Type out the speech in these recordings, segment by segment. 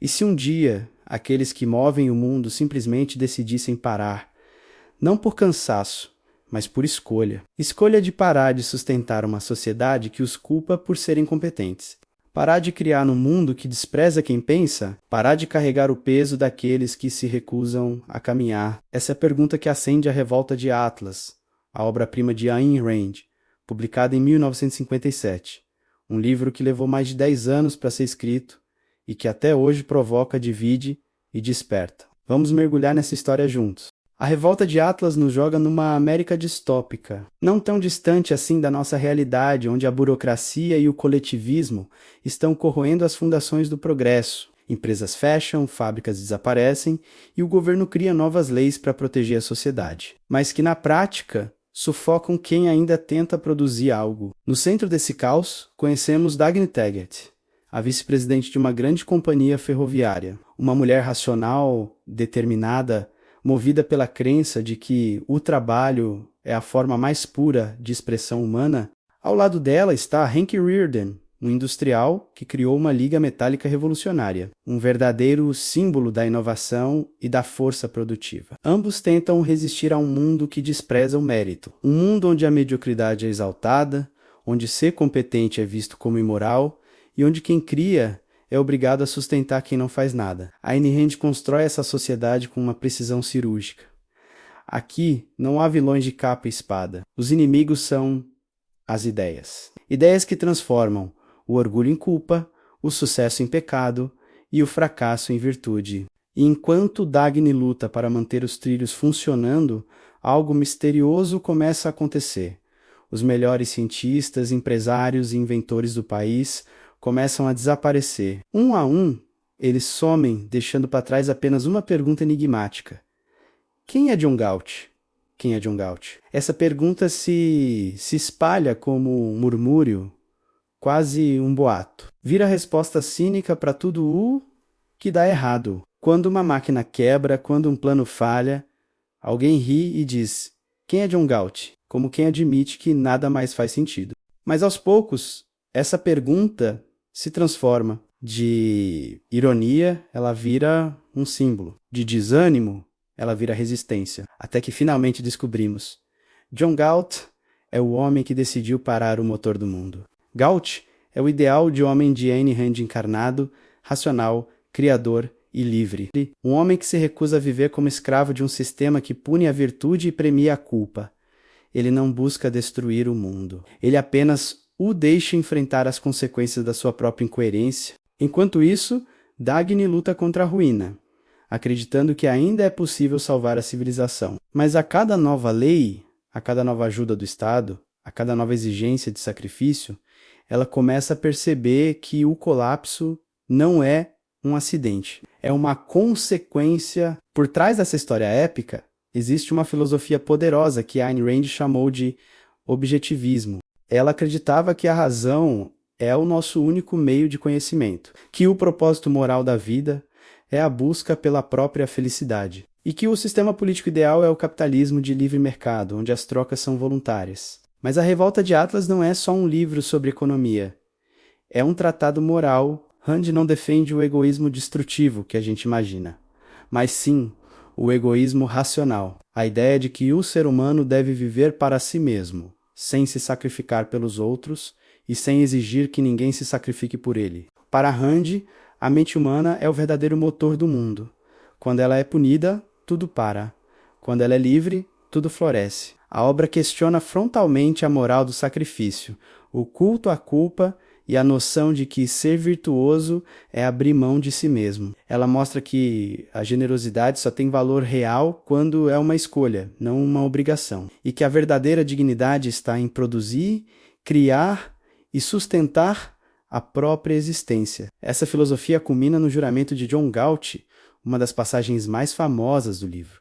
E se um dia aqueles que movem o mundo simplesmente decidissem parar, não por cansaço, mas por escolha. Escolha de parar de sustentar uma sociedade que os culpa por serem incompetentes. Parar de criar no mundo que despreza quem pensa? Parar de carregar o peso daqueles que se recusam a caminhar? Essa é a pergunta que acende a Revolta de Atlas, a obra-prima de Ayn Rand, publicada em 1957. Um livro que levou mais de 10 anos para ser escrito e que até hoje provoca, divide e desperta. Vamos mergulhar nessa história juntos. A Revolta de Atlas nos joga numa América distópica, não tão distante assim da nossa realidade, onde a burocracia e o coletivismo estão corroendo as fundações do progresso. Empresas fecham, fábricas desaparecem e o governo cria novas leis para proteger a sociedade, mas que na prática sufocam quem ainda tenta produzir algo. No centro desse caos, conhecemos Dagny Taggart, a vice-presidente de uma grande companhia ferroviária, uma mulher racional, determinada, movida pela crença de que o trabalho é a forma mais pura de expressão humana. Ao lado dela está Hank Rearden, um industrial que criou uma liga metálica revolucionária, um verdadeiro símbolo da inovação e da força produtiva. Ambos tentam resistir a um mundo que despreza o mérito, um mundo onde a mediocridade é exaltada, onde ser competente é visto como imoral e onde quem cria é obrigado a sustentar quem não faz nada. A Ayn Rand constrói essa sociedade com uma precisão cirúrgica. Aqui não há vilões de capa e espada. Os inimigos são as ideias. Ideias que transformam o orgulho em culpa, o sucesso em pecado e o fracasso em virtude. E enquanto Dagny luta para manter os trilhos funcionando, algo misterioso começa a acontecer. Os melhores cientistas, empresários e inventores do país começam a desaparecer. Um a um, eles somem, deixando para trás apenas uma pergunta enigmática. Quem é John Galt? Quem é John Galt? Essa pergunta se espalha como um murmúrio, quase um boato. Vira a resposta cínica para tudo o que dá errado. Quando uma máquina quebra, quando um plano falha, alguém ri e diz, quem é John Galt? Como quem admite que nada mais faz sentido. Mas aos poucos, essa pergunta se transforma. De ironia, ela vira um símbolo. De desânimo, ela vira resistência. Até que finalmente descobrimos. John Galt é o homem que decidiu parar o motor do mundo. Galt é o ideal de homem de Ayn Rand encarnado, racional, criador e livre. Um homem que se recusa a viver como escravo de um sistema que pune a virtude e premia a culpa. Ele não busca destruir o mundo. Ele apenas o deixa enfrentar as consequências da sua própria incoerência. Enquanto isso, Dagny luta contra a ruína, acreditando que ainda é possível salvar a civilização. Mas a cada nova lei, a cada nova ajuda do Estado, a cada nova exigência de sacrifício, ela começa a perceber que o colapso não é um acidente. É uma consequência. Por trás dessa história épica, existe uma filosofia poderosa que Ayn Rand chamou de objetivismo. Ela acreditava que a razão é o nosso único meio de conhecimento, que o propósito moral da vida é a busca pela própria felicidade, e que o sistema político ideal é o capitalismo de livre mercado, onde as trocas são voluntárias. Mas a Revolta de Atlas não é só um livro sobre economia, é um tratado moral. Rand não defende o egoísmo destrutivo que a gente imagina, mas sim o egoísmo racional, a ideia de que o ser humano deve viver para si mesmo, sem se sacrificar pelos outros e sem exigir que ninguém se sacrifique por ele. Para Rand, a mente humana é o verdadeiro motor do mundo. Quando ela é punida, tudo para. Quando ela é livre, tudo floresce. A obra questiona frontalmente a moral do sacrifício, o culto à culpa e a noção de que ser virtuoso é abrir mão de si mesmo. Ela mostra que a generosidade só tem valor real quando é uma escolha, não uma obrigação. E que a verdadeira dignidade está em produzir, criar e sustentar a própria existência. Essa filosofia culmina no juramento de John Galt, uma das passagens mais famosas do livro.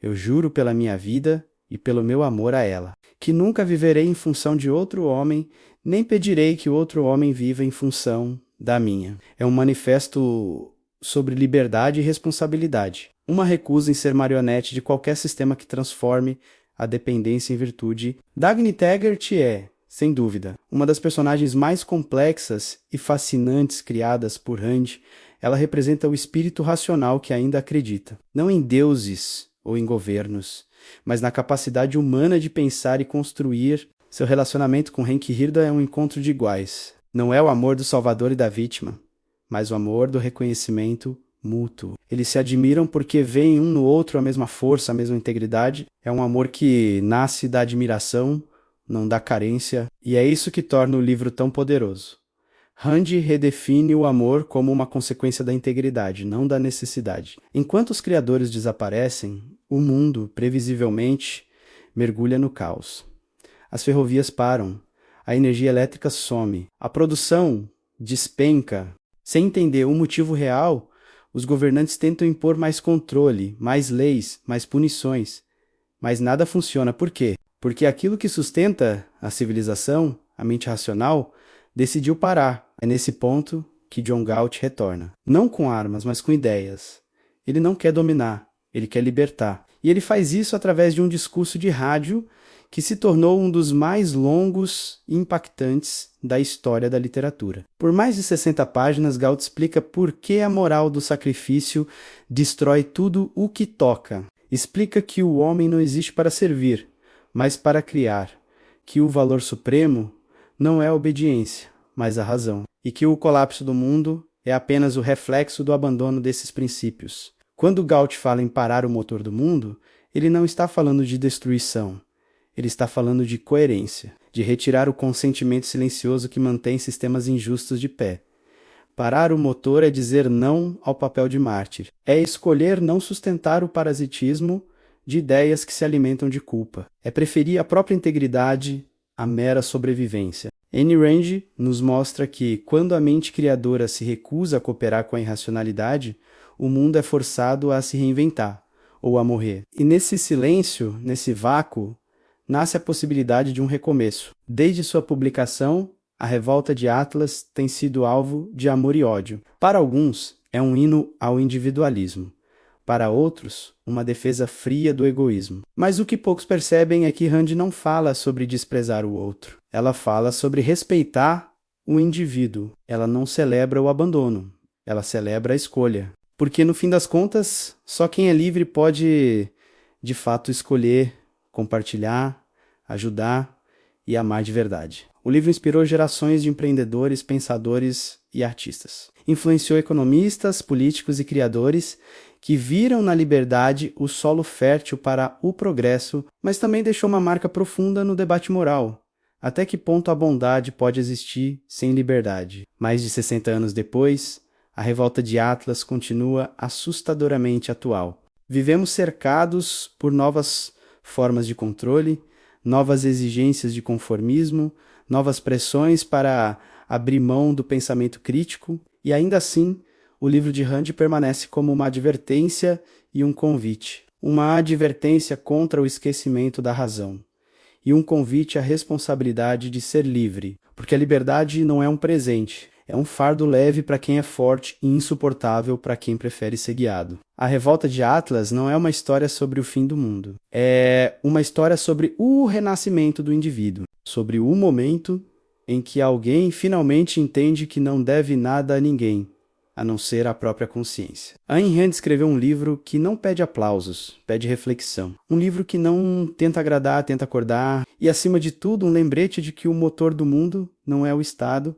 Eu juro pela minha vida e pelo meu amor a ela, que nunca viverei em função de outro homem, nem pedirei que outro homem viva em função da minha. É um manifesto sobre liberdade e responsabilidade, uma recusa em ser marionete de qualquer sistema que transforme a dependência em virtude. Dagny Taggart é, sem dúvida, uma das personagens mais complexas e fascinantes criadas por Rand. Ela representa o espírito racional que ainda acredita, não em deuses ou em governos, mas na capacidade humana de pensar e construir. Seu relacionamento com Henk Hirda é um encontro de iguais. Não é o amor do salvador e da vítima, mas o amor do reconhecimento mútuo. Eles se admiram porque veem um no outro a mesma força, a mesma integridade. É um amor que nasce da admiração, não da carência, e é isso que torna o livro tão poderoso. Rand redefine o amor como uma consequência da integridade, não da necessidade. Enquanto os criadores desaparecem, o mundo, previsivelmente, mergulha no caos. As ferrovias param, a energia elétrica some, a produção despenca. Sem entender o motivo real, os governantes tentam impor mais controle, mais leis, mais punições. Mas nada funciona. Por quê? Porque aquilo que sustenta a civilização, a mente racional, decidiu parar. É nesse ponto que John Galt retorna. Não com armas, mas com ideias. Ele não quer dominar, ele quer libertar. E ele faz isso através de um discurso de rádio que se tornou um dos mais longos e impactantes da história da literatura. Por mais de 60 páginas, Galt explica por que a moral do sacrifício destrói tudo o que toca. Explica que o homem não existe para servir, mas para criar, que o valor supremo não é a obediência, mas a razão, e que o colapso do mundo é apenas o reflexo do abandono desses princípios. Quando Galt fala em parar o motor do mundo, ele não está falando de destruição. Ele está falando de coerência, de retirar o consentimento silencioso que mantém sistemas injustos de pé. Parar o motor é dizer não ao papel de mártir. É escolher não sustentar o parasitismo de ideias que se alimentam de culpa. É preferir a própria integridade à mera sobrevivência. Ayn Rand nos mostra que, quando a mente criadora se recusa a cooperar com a irracionalidade, o mundo é forçado a se reinventar, ou a morrer. E nesse silêncio, nesse vácuo, nasce a possibilidade de um recomeço. Desde sua publicação, A Revolta de Atlas tem sido alvo de amor e ódio. Para alguns, é um hino ao individualismo. Para outros, uma defesa fria do egoísmo. Mas o que poucos percebem é que Rand não fala sobre desprezar o outro. Ela fala sobre respeitar o indivíduo. Ela não celebra o abandono. Ela celebra a escolha. Porque, no fim das contas, só quem é livre pode, de fato, escolher compartilhar, ajudar e amar de verdade. O livro inspirou gerações de empreendedores, pensadores e artistas. Influenciou economistas, políticos e criadores que viram na liberdade o solo fértil para o progresso, mas também deixou uma marca profunda no debate moral. Até que ponto a bondade pode existir sem liberdade? Mais de 60 anos depois, a Revolta de Atlas continua assustadoramente atual. Vivemos cercados por novas formas de controle, novas exigências de conformismo, novas pressões para abrir mão do pensamento crítico, e ainda assim, o livro de Rand permanece como uma advertência e um convite. Uma advertência contra o esquecimento da razão, e um convite à responsabilidade de ser livre, porque a liberdade não é um presente, é um fardo leve para quem é forte e insuportável para quem prefere ser guiado. A Revolta de Atlas não é uma história sobre o fim do mundo. É uma história sobre o renascimento do indivíduo, sobre o momento em que alguém finalmente entende que não deve nada a ninguém, a não ser a própria consciência. Ayn Rand escreveu um livro que não pede aplausos, pede reflexão. Um livro que não tenta agradar, tenta acordar, e acima de tudo um lembrete de que o motor do mundo não é o Estado,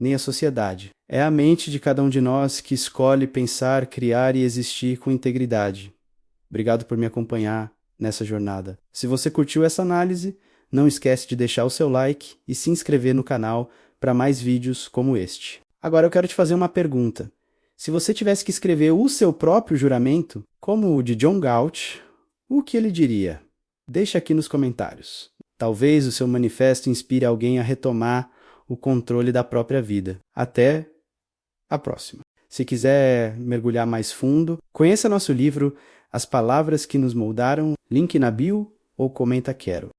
nem a sociedade. É a mente de cada um de nós que escolhe pensar, criar e existir com integridade. Obrigado por me acompanhar nessa jornada. Se você curtiu essa análise, não esquece de deixar o seu like e se inscrever no canal para mais vídeos como este. Agora eu quero te fazer uma pergunta. Se você tivesse que escrever o seu próprio juramento, como o de John Galt, o que ele diria? Deixa aqui nos comentários. Talvez o seu manifesto inspire alguém a retomar o controle da própria vida. Até a próxima. Se quiser mergulhar mais fundo, conheça nosso livro As Palavras que Nos Moldaram, link na bio ou comenta quero.